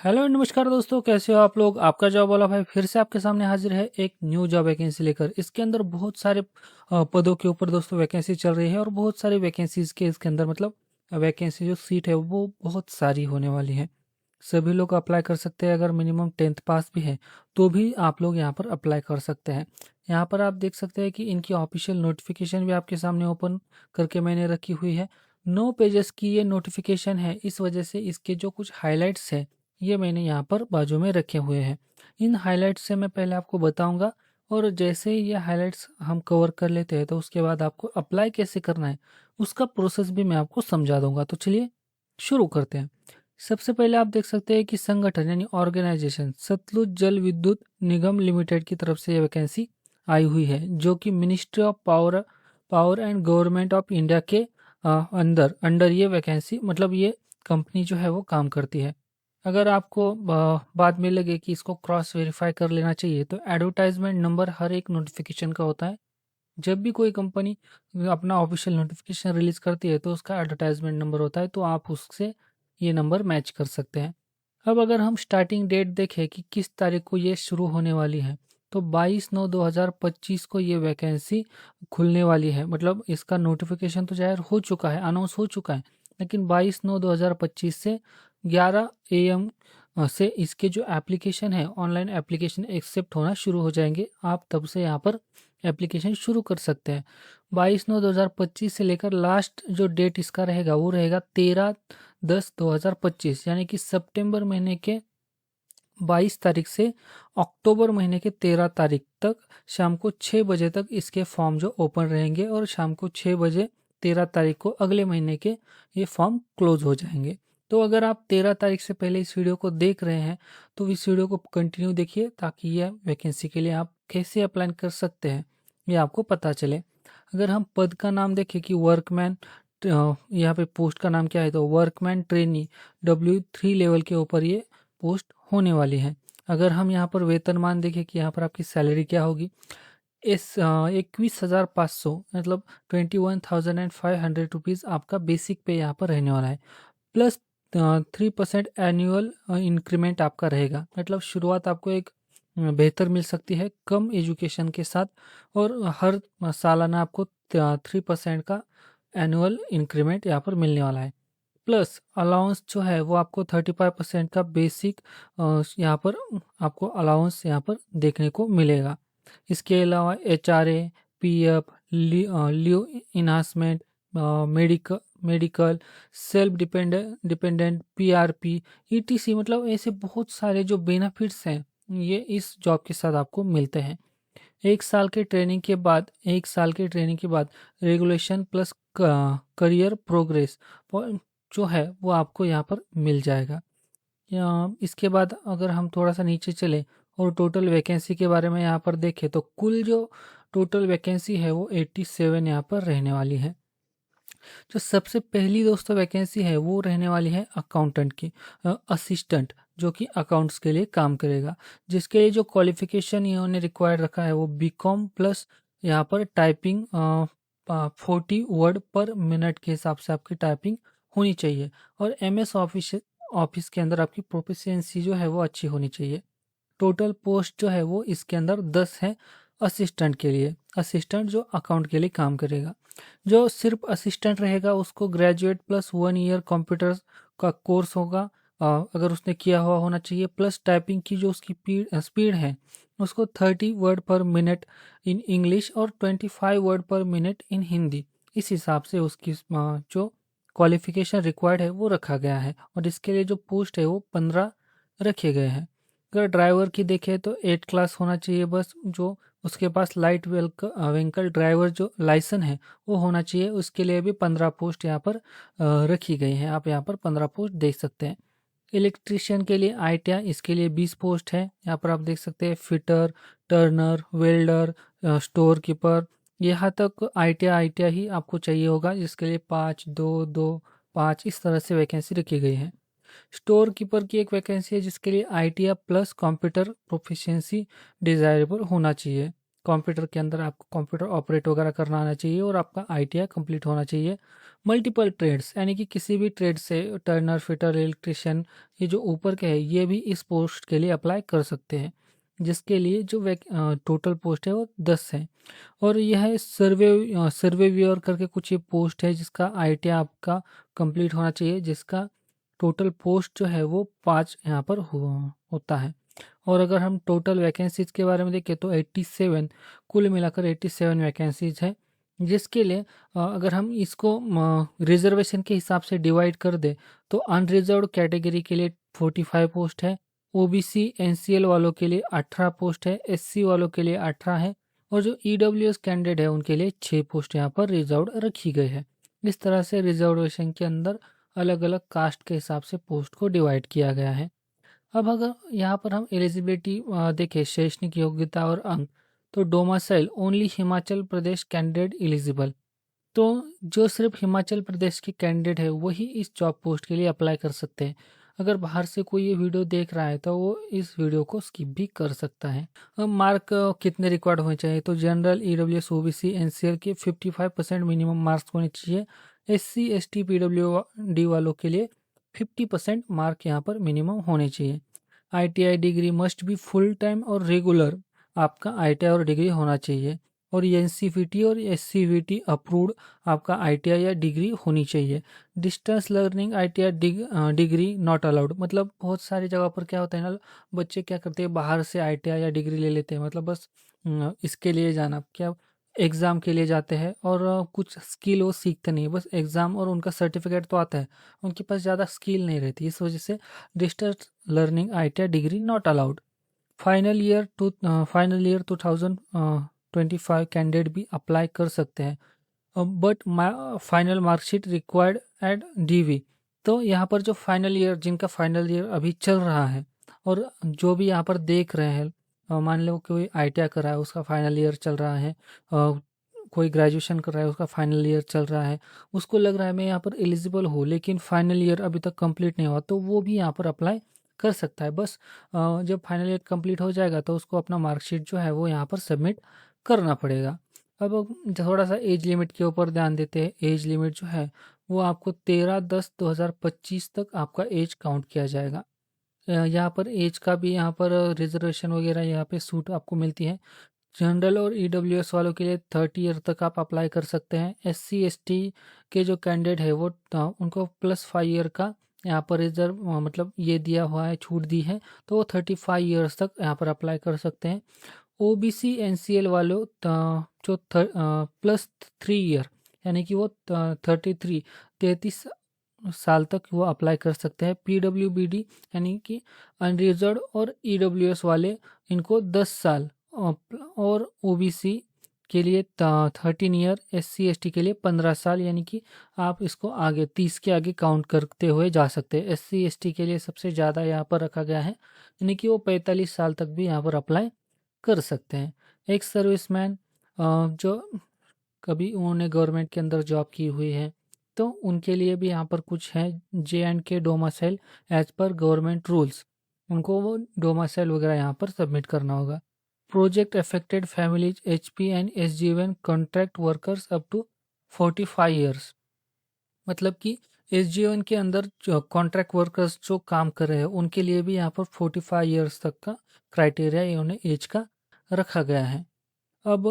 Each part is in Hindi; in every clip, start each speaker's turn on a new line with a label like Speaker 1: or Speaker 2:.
Speaker 1: हेलो नमस्कार दोस्तों, कैसे हो आप लोग। आपका जॉब वाला भाई फिर से आपके सामने हाजिर है एक न्यू जॉब वैकेंसी लेकर। इसके अंदर बहुत सारे पदों के ऊपर दोस्तों वैकेंसी चल रही है और बहुत सारी वैकेंसीज के इसके अंदर मतलब वैकेंसी जो सीट है वो बहुत सारी होने वाली है। सभी लोग अप्लाई कर सकते हैं। अगर मिनिमम 10th पास भी है तो भी आप लोग यहाँ पर अप्लाई कर सकते हैं। यहाँ पर आप देख सकते हैं कि इनकी ऑफिशियल नोटिफिकेशन भी आपके सामने ओपन करके मैंने रखी हुई है। 9 पेजेस की ये नोटिफिकेशन है, इस वजह से इसके जो कुछ हाईलाइट्स है ये मैंने यहाँ पर बाजू में रखे हुए हैं। इन हाइलाइट्स से मैं पहले आपको बताऊंगा, और जैसे ही ये हाइलाइट्स हम कवर कर लेते हैं तो उसके बाद आपको अप्लाई कैसे करना है उसका प्रोसेस भी मैं आपको समझा दूंगा। तो चलिए शुरू करते हैं। सबसे पहले आप देख सकते हैं कि संगठन यानी ऑर्गेनाइजेशन सतलुज जल विद्युत निगम लिमिटेड की तरफ से ये वैकेंसी आई हुई है, जो कि ministry of power power and government of India के अंदर अंडर ये वैकेंसी मतलब ये कंपनी जो है वो काम करती है। अगर आपको बाद में लगे कि इसको क्रॉस वेरीफाई कर लेना चाहिए तो एडवर्टाइजमेंट नंबर हर एक नोटिफिकेशन का होता है। जब भी कोई कंपनी अपना ऑफिशियल नोटिफिकेशन रिलीज करती है तो उसका एडवर्टाइजमेंट नंबर होता है, तो आप उससे ये नंबर मैच कर सकते हैं। अब अगर हम स्टार्टिंग डेट देखें कि किस तारीख को ये शुरू होने वाली है, तो 22/9/2025 को ये वैकेंसी खुलने वाली है। मतलब इसका नोटिफिकेशन तो जाहिर हो चुका है, अनाउंस हो चुका है, लेकिन 22/9/2025 से 11 AM से इसके जो एप्लीकेशन है ऑनलाइन एप्लीकेशन एक्सेप्ट होना शुरू हो जाएंगे। आप तब से यहाँ पर एप्लीकेशन शुरू कर सकते हैं। 22/9/2025 से लेकर लास्ट जो डेट इसका रहेगा वो रहेगा 13/10/2025, यानी कि सितंबर महीने के 22 तारीख से अक्टूबर महीने के 13 तारीख तक शाम को 6 बजे तक इसके फॉर्म जो ओपन रहेंगे, और शाम को 6 बजे 13 तारीख को अगले महीने के ये फॉर्म क्लोज हो जाएंगे। तो अगर आप 13 तारीख से पहले इस वीडियो को देख रहे हैं तो इस वीडियो को कंटिन्यू देखिए, ताकि यह वैकेंसी के लिए आप कैसे अप्लाई कर सकते हैं ये आपको पता चले। अगर हम पद का नाम देखें कि वर्कमैन, यहाँ पे पोस्ट का नाम क्या है, तो वर्कमैन ट्रेनी W3 लेवल के ऊपर ये पोस्ट होने वाली है। अगर हम यहाँ पर वेतनमान देखें कि यहाँ पर आपकी सैलरी क्या होगी, इस 21,500 मतलब 21,500 रुपीज़ आपका बेसिक पे यहाँ पर रहने वाला है। प्लस 3% एनुअल इंक्रीमेंट आपका रहेगा। मतलब शुरुआत आपको एक बेहतर मिल सकती है कम एजुकेशन के साथ, और हर सालाना आपको 3% का एनुअल इंक्रीमेंट यहाँ पर मिलने वाला है। प्लस अलाउंस जो है वो आपको 35% का बेसिक यहाँ पर आपको अलाउंस यहाँ पर देखने को मिलेगा। इसके अलावा HRA, PF, leave enhancement, medical, self dependent PRP, ETC, मतलब ऐसे बहुत सारे जो बेनिफिट्स हैं ये इस जॉब के साथ आपको मिलते हैं। 1 साल के ट्रेनिंग के बाद रेगुलेशन प्लस करियर प्रोग्रेस जो है वो आपको यहाँ पर मिल जाएगा। इसके बाद अगर हम थोड़ा सा नीचे चले और टोटल वैकेंसी के बारे में यहाँ पर देखें तो कुल जो टोटल वैकेंसी है वो 87 यहाँ पर रहने वाली है। जो सबसे पहली दोस्तों वैकेंसी है वो रहने वाली है अकाउंटेंट की, असिस्टेंट, जो कि अकाउंट्स के लिए काम करेगा। जिसके लिए जो क्वालिफिकेशन इन्होंने रिक्वायर्ड रखा है वो BCom प्लस यहाँ पर टाइपिंग 40 वर्ड पर मिनट के हिसाब से आपकी टाइपिंग होनी चाहिए, और MS ऑफिस ऑफिस के अंदर आपकी प्रोफिशिएंसी जो है वो अच्छी होनी चाहिए। टोटल पोस्ट जो है वो इसके अंदर 10 है असिस्टेंट के लिए। असिस्टेंट जो अकाउंट के लिए काम करेगा। जो सिर्फ असिस्टेंट रहेगा उसको ग्रेजुएट प्लस 1 ईयर कंप्यूटर का कोर्स होगा, अगर उसने किया हुआ होना चाहिए। प्लस टाइपिंग की जो उसकी स्पीड है उसको 30 वर्ड पर मिनट इन इंग्लिश और 25 वर्ड पर मिनट इन हिंदी, इस हिसाब से उसकी जो क्वालिफिकेशन रिक्वायर्ड है वो रखा गया है। और इसके लिए जो पोस्ट है वो 15 रखे गए हैं। अगर ड्राइवर की देखें तो 8 क्लास होना चाहिए बस, जो उसके पास लाइट व्हीकल ड्राइवर जो लाइसेंस है वो होना चाहिए। उसके लिए भी 15 पोस्ट यहाँ पर रखी गई हैं। आप यहाँ पर 15 पोस्ट देख सकते हैं। इलेक्ट्रिशियन के लिए ITI, इसके लिए 20 पोस्ट है। यहाँ पर आप देख सकते हैं fitter, Turner, welder, store keeper, यहाँ तक ITI ही आपको चाहिए होगा, जिसके लिए 5, 2, 2, 5 इस तरह से वैकेंसी रखी गई है। स्टोर कीपर की एक वैकेंसी है जिसके लिए ITI plus computer proficiency desirable होना चाहिए। कंप्यूटर के अंदर आपको कंप्यूटर ऑपरेट वगैरह करना आना चाहिए और आपका आईटीआई कंप्लीट होना चाहिए। मल्टीपल ट्रेड्स यानी कि किसी भी ट्रेड से टर्नर, फिटर, इलेक्ट्रिशियन, ये जो ऊपर के हैं ये भी इस पोस्ट के लिए अप्लाई कर सकते हैं, जिसके लिए जो टोटल पोस्ट है वो 10 है। और यह है सर्वेवियर करके कुछ ये पोस्ट है जिसका आईटीआई आपका कंप्लीट होना चाहिए, जिसका टोटल पोस्ट जो है वो 5 यहाँ पर होता है। और अगर हम टोटल वैकेंसीज के बारे में देखें तो 87, कुल मिलाकर 87 वैकेंसीज है, जिसके लिए अगर हम इसको रिजर्वेशन के हिसाब से डिवाइड कर दे तो अनरिजर्व्ड कैटेगरी के लिए 45 पोस्ट है, ओबीसी एनसीएल वालों के लिए 18 पोस्ट है, एससी वालों के लिए 18 है, और जो ईडब्ल्यूएस कैंडिडेट है उनके लिए 6 पोस्ट यहाँ पर रिजर्व रखी गई है। इस तरह से रिजर्वेशन के अंदर अलग अलग कास्ट के हिसाब से पोस्ट को डिवाइड किया गया है। अब अगर यहाँ पर हम एलिजिबिलिटी देखें, शैक्षणिक योग्यता और अंक, तो domicile only Himachal Pradesh candidate eligible. तो जो सिर्फ हिमाचल प्रदेश के कैंडिडेट है वही इस जॉब पोस्ट के लिए अप्लाई कर सकते हैं। अगर बाहर से कोई ये वीडियो देख रहा है तो वो इस वीडियो को स्किप भी कर सकता है। अब मार्क कितने रिक्वायर्ड होने चाहिए, तो जनरल, ईडब्ल्यूएस, ओबीसी, एनसीएल के 55% मिनिमम मार्क्स होने चाहिए। एससी, एसटी, पीडब्ल्यूडी वालों के लिए 50% मार्क यहाँ पर मिनिमम होने चाहिए। ITI degree must be full time और रेगुलर, आपका आईटीआई और डिग्री होना चाहिए। और एनसीवीटी और एससीवीटी अप्रूव्ड आपका आईटीआई या डिग्री होनी चाहिए। Distance learning ITI degree not allowed. मतलब बहुत सारी जगह पर क्या होता है ना, बच्चे क्या करते हैं, बाहर से आईटीआई या डिग्री ले लेते हैं, मतलब बस इसके लिए जाना, क्या एग्ज़ाम के लिए जाते हैं और कुछ स्किल वो सीखते नहीं, बस एग्ज़ाम और उनका सर्टिफिकेट तो आता है, उनके पास ज़्यादा स्किल नहीं रहती। इस वजह से distance learning ITI degree not allowed. Final year 2025 candidate भी अप्लाई कर सकते हैं, but final marksheet required at DV. तो यहाँ पर जो फाइनल ईयर, जिनका फाइनल ईयर अभी चल रहा है और जो भी यहाँ पर देख रहे हैं, मान लो कोई आईटीआई कर रहा है उसका फाइनल ईयर चल रहा है, कोई ग्रेजुएशन कर रहा है उसका फाइनल ईयर चल रहा है, उसको लग रहा है मैं यहाँ पर एलिजिबल हूँ लेकिन फाइनल ईयर अभी तक कंप्लीट नहीं हुआ, तो वो भी यहाँ पर अप्लाई कर सकता है। बस जब फाइनल ईयर कंप्लीट हो जाएगा तो उसको अपना मार्कशीट जो है वो यहाँ पर सबमिट करना पड़ेगा। अब थोड़ा सा एज लिमिट के ऊपर ध्यान देते हैं। एज लिमिट जो है वो आपको 13/10/2025 तक आपका एज काउंट किया जाएगा। यहाँ पर एज का भी यहाँ पर रिजर्वेशन वगैरह यहाँ पे सूट आपको मिलती है। जनरल और ईडब्ल्यूएस वालों के लिए 30 ईयर तक आप अप्लाई कर सकते हैं। एससी एसटी के जो कैंडिडेट है वो उनको +5 ईयर का यहाँ पर रिजर्व मतलब ये दिया हुआ है, छूट दी है, तो वो 35 ईयर्स तक यहाँ पर अप्लाई कर सकते हैं। ओबीसी एनसीएल वालों जो +3 ईयर यानी कि वो 33 साल तक वो अप्लाई कर सकते हैं। पीडब्ल्यूबीडी यानी कि अनरिजर्व्ड और ईडब्ल्यूएस वाले, इनको 10 साल, और ओबीसी के लिए 13 ईयर, एससी एसटी के लिए 15 साल, यानी कि आप इसको आगे 30 के आगे काउंट करते हुए जा सकते हैं। एससी एसटी के लिए सबसे ज़्यादा यहाँ पर रखा गया है, यानी कि वो 45 साल तक भी यहाँ पर अप्लाई कर सकते हैं। एक सर्विसमैन जो कभी उन्होंने गवर्नमेंट के अंदर जॉब की हुई है तो उनके लिए भी यहाँ पर कुछ है। JNK domicile as per government rules, उनको वो डोमासाइल वगैरह यहाँ पर सबमिट करना होगा। Project affected families HP and SG1 contract workers up to 45 years. मतलब कि SG1 के अंदर जो कॉन्ट्रैक्ट वर्कर्स जो काम कर रहे हैं उनके लिए भी यहाँ पर 45 ईयर्स तक का क्राइटेरिया इन्होंने एज का रखा गया है। अब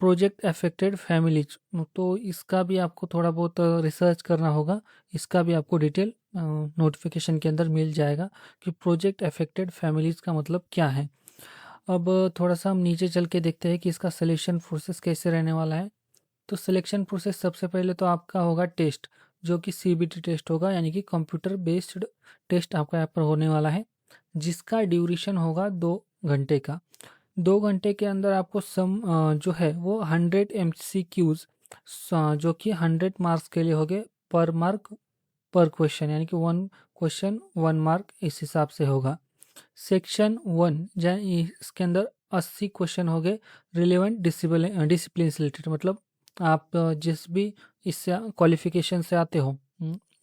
Speaker 1: प्रोजेक्ट अफेक्टेड फैमिलीज, तो इसका भी आपको थोड़ा बहुत रिसर्च करना होगा, इसका भी आपको डिटेल नोटिफिकेशन के अंदर मिल जाएगा कि प्रोजेक्ट अफेक्टेड फैमिलीज का मतलब क्या है। अब थोड़ा सा हम नीचे चल के देखते हैं कि इसका सिलेक्शन प्रोसेस कैसे रहने वाला है। तो सिलेक्शन प्रोसेस सबसे पहले तो आपका होगा टेस्ट, जो कि CBT टेस्ट होगा, यानी कि कंप्यूटर बेस्ड टेस्ट आपका यहाँ पर होने वाला है, जिसका ड्यूरेशन होगा 2 घंटे का। 2 घंटे के अंदर आपको जो है वो 100 MCQs, जो कि 100 मार्क्स के लिए हो गए, पर मार्क पर क्वेश्चन, यानी कि 1 क्वेश्चन 1 मार्क, इस हिसाब से होगा। सेक्शन 1 इसके अंदर 80 क्वेश्चन हो गए रिलेवेंट डिसिप्लिन से रिलेटेड, मतलब आप जिस भी इससे क्वालिफिकेशन से आते हो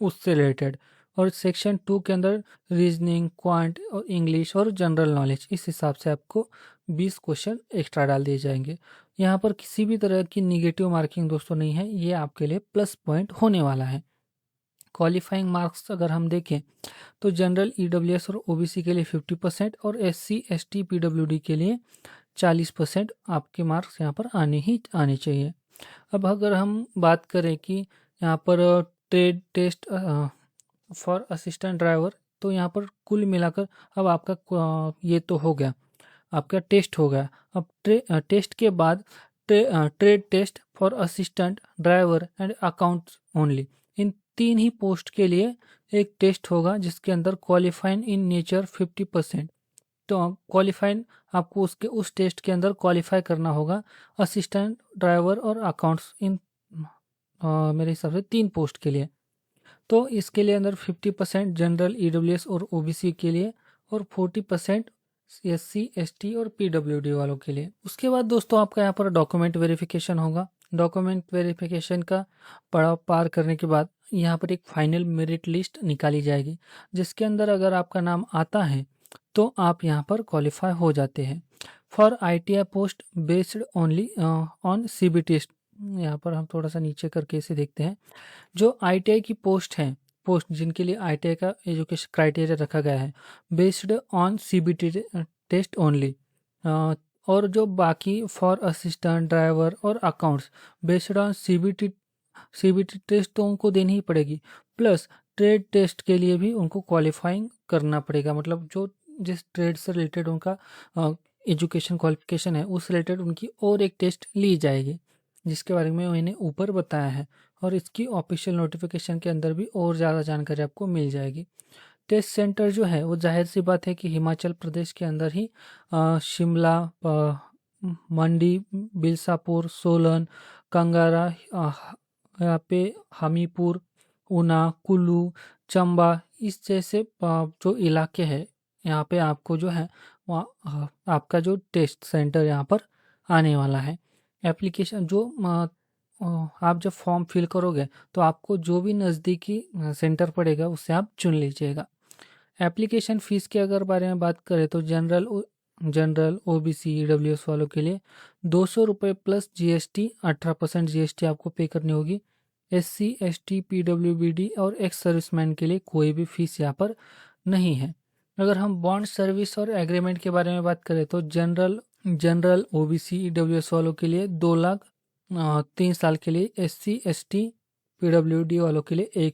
Speaker 1: उससे रिलेटेड। और सेक्शन 2 के अंदर रीजनिंग, क्वांट और इंग्लिश और जनरल नॉलेज, इस हिसाब से आपको 20 क्वेश्चन एक्स्ट्रा डाल दिए जाएंगे। यहाँ पर किसी भी तरह की निगेटिव मार्किंग दोस्तों नहीं है, ये आपके लिए प्लस पॉइंट होने वाला है। क्वालिफाइंग मार्क्स अगर हम देखें तो जनरल, ईडब्ल्यूएस और ओबीसी के लिए 50% और एससी, एसटी, पीडब्ल्यूडी के लिए 40% आपके मार्क्स यहाँ पर आने ही आने चाहिए। अब अगर हम बात करें कि यहाँ पर trade test for assistant driver, तो यहाँ पर कुल मिलाकर अब आपका ये तो हो गया, आपका टेस्ट हो गया। अब टेस्ट के बाद trade test for assistant driver and accounts only, इन 3 ही पोस्ट के लिए एक टेस्ट होगा जिसके अंदर क्वालिफाइंग इन नेचर 50%। तो क्वालिफाइंग आपको उसके उस टेस्ट के अंदर क्वालिफाई करना होगा असिस्टेंट ड्राइवर और अकाउंट्स, इन मेरे हिसाब से 3 पोस्ट के लिए। तो इसके लिए अंदर 50% जनरल, ईडब्ल्यूएस और ओबीसी के लिए और 40% एससी, एसटी और पीडब्ल्यूडी वालों के लिए। उसके बाद दोस्तों आपका यहाँ पर डॉक्यूमेंट वेरिफिकेशन होगा। डॉक्यूमेंट वेरिफिकेशन का पड़ाव पार करने के बाद यहाँ पर एक फाइनल मेरिट लिस्ट निकाली जाएगी, जिसके अंदर अगर आपका नाम आता है तो आप यहाँ पर क्वालिफाई हो जाते हैं। For ITI post based only on CBT, यहाँ पर हम थोड़ा सा नीचे करके इसे देखते हैं। जो आईटीआई की पोस्ट जिनके लिए आईटीआई का एजुकेशन क्राइटेरिया रखा गया है, based on CBT test only, और जो बाकी फॉर असिस्टेंट ड्राइवर और accounts based on CBT test तो उनको देनी ही पड़ेगी, प्लस ट्रेड टेस्ट के लिए भी उनको क्वालिफाइंग करना पड़ेगा। मतलब जो जिस ट्रेड से रिलेटेड उनका एजुकेशन क्वालिफिकेशन है उस रिलेटेड उनकी और एक टेस्ट ली जाएगी, जिसके बारे में मैंने ऊपर बताया है, और इसकी ऑफिशियल नोटिफिकेशन के अंदर भी और ज़्यादा जानकारी आपको मिल जाएगी। टेस्ट सेंटर जो है वो जाहिर सी बात है कि हिमाचल प्रदेश के अंदर ही शिमला, मंडी, बिलसापुर, सोलन, कंगारा, यहाँ पे हमीरपुर, ऊना, कुल्लू, चंबा, इस जैसे जो इलाके हैं यहाँ पे आपको जो है वहाँ आपका जो टेस्ट सेंटर यहाँ पर आने वाला है। एप्लीकेशन जो आप जब फॉर्म फिल करोगे तो आपको जो भी नज़दीकी सेंटर पड़ेगा उससे आप चुन लीजिएगा। एप्लीकेशन फ़ीस के अगर बारे में बात करें तो जनरल, ओबीसी, ईडब्ल्यूएस वालों के लिए 200 रुपये प्लस जीएसटी, 18% जीएसटी आपको पे करनी होगी। एससी, एसटी, पीडब्ल्यूबीडी और एक्स सर्विसमैन के लिए कोई भी फीस यहाँ पर नहीं है। अगर हम बॉन्ड, सर्विस और एग्रीमेंट के बारे में बात करें तो जनरल, ओबीसी, ईडब्ल्यूएस वालों के लिए 2 लाख 3 साल के लिए, एससी, एसटी, पीडब्ल्यूडी वालों के लिए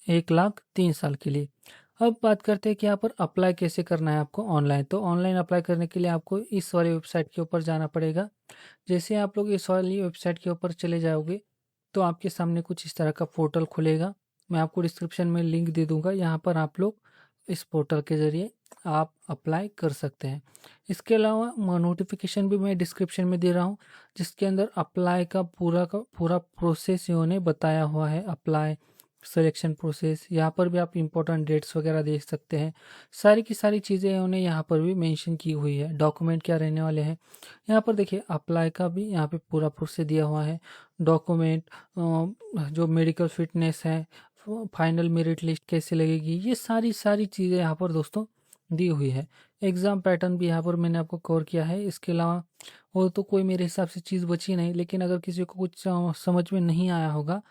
Speaker 1: 1 लाख 3 साल के लिए। अब बात करते हैं कि यहाँ पर अप्लाई कैसे करना है आपको ऑनलाइन। तो ऑनलाइन अप्लाई करने के लिए आपको इस वाली वेबसाइट के ऊपर जाना पड़ेगा। जैसे आप लोग इस वाली वेबसाइट के ऊपर चले जाओगे तो आपके सामने कुछ इस तरह का पोर्टल खुलेगा। मैं आपको डिस्क्रिप्शन में लिंक दे दूंगा, यहाँ पर आप लोग इस पोर्टल के ज़रिए आप अप्लाई कर सकते हैं। इसके अलावा नोटिफिकेशन भी मैं डिस्क्रिप्शन में दे रहा हूँ, जिसके अंदर अप्लाई का पूरा प्रोसेस इन्होंने बताया हुआ है। अप्लाई, सिलेक्शन प्रोसेस, यहाँ पर भी आप इंपॉर्टेंट डेट्स वगैरह देख सकते हैं। सारी की सारी चीज़ें उन्होंने यहाँ पर भी मेंशन की हुई है। डॉक्यूमेंट क्या रहने वाले हैं यहाँ पर देखिए, अप्लाई का भी यहाँ पे पूरा प्रोसेस दिया हुआ है। डॉक्यूमेंट, जो मेडिकल फिटनेस है, फाइनल मेरिट लिस्ट कैसे लगेगी, ये सारी चीज़ें यहाँ पर दोस्तों दी हुई है। एग्ज़ाम पैटर्न भी यहाँ पर मैंने आपको कवर किया है। इसके अलावा वो तो कोई मेरे हिसाब से चीज़ बची नहीं, लेकिन अगर किसी को कुछ समझ में नहीं आया होगा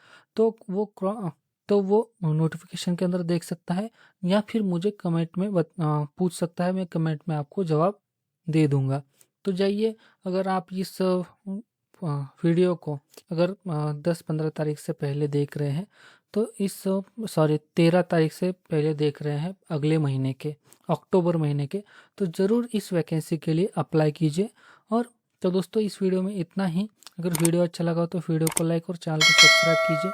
Speaker 1: तो वो नोटिफिकेशन के अंदर देख सकता है, या फिर मुझे कमेंट में पूछ सकता है। मैं कमेंट में आपको जवाब दे दूंगा। तो जाइए, अगर आप इस वीडियो को अगर 10-15 तारीख से पहले देख रहे हैं तो 13 तारीख से पहले देख रहे हैं अगले महीने के, अक्टूबर महीने के, तो ज़रूर इस वैकेंसी के लिए अप्लाई कीजिए। और तो दोस्तों इस वीडियो में इतना ही। अगर वीडियो अच्छा लगा तो वीडियो को लाइक और चैनल को सब्सक्राइब कीजिए।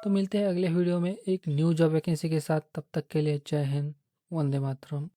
Speaker 1: तो मिलते हैं अगले वीडियो में एक न्यू जॉब वैकेंसी के साथ। तब तक के लिए जय हिंद, वंदे मातरम।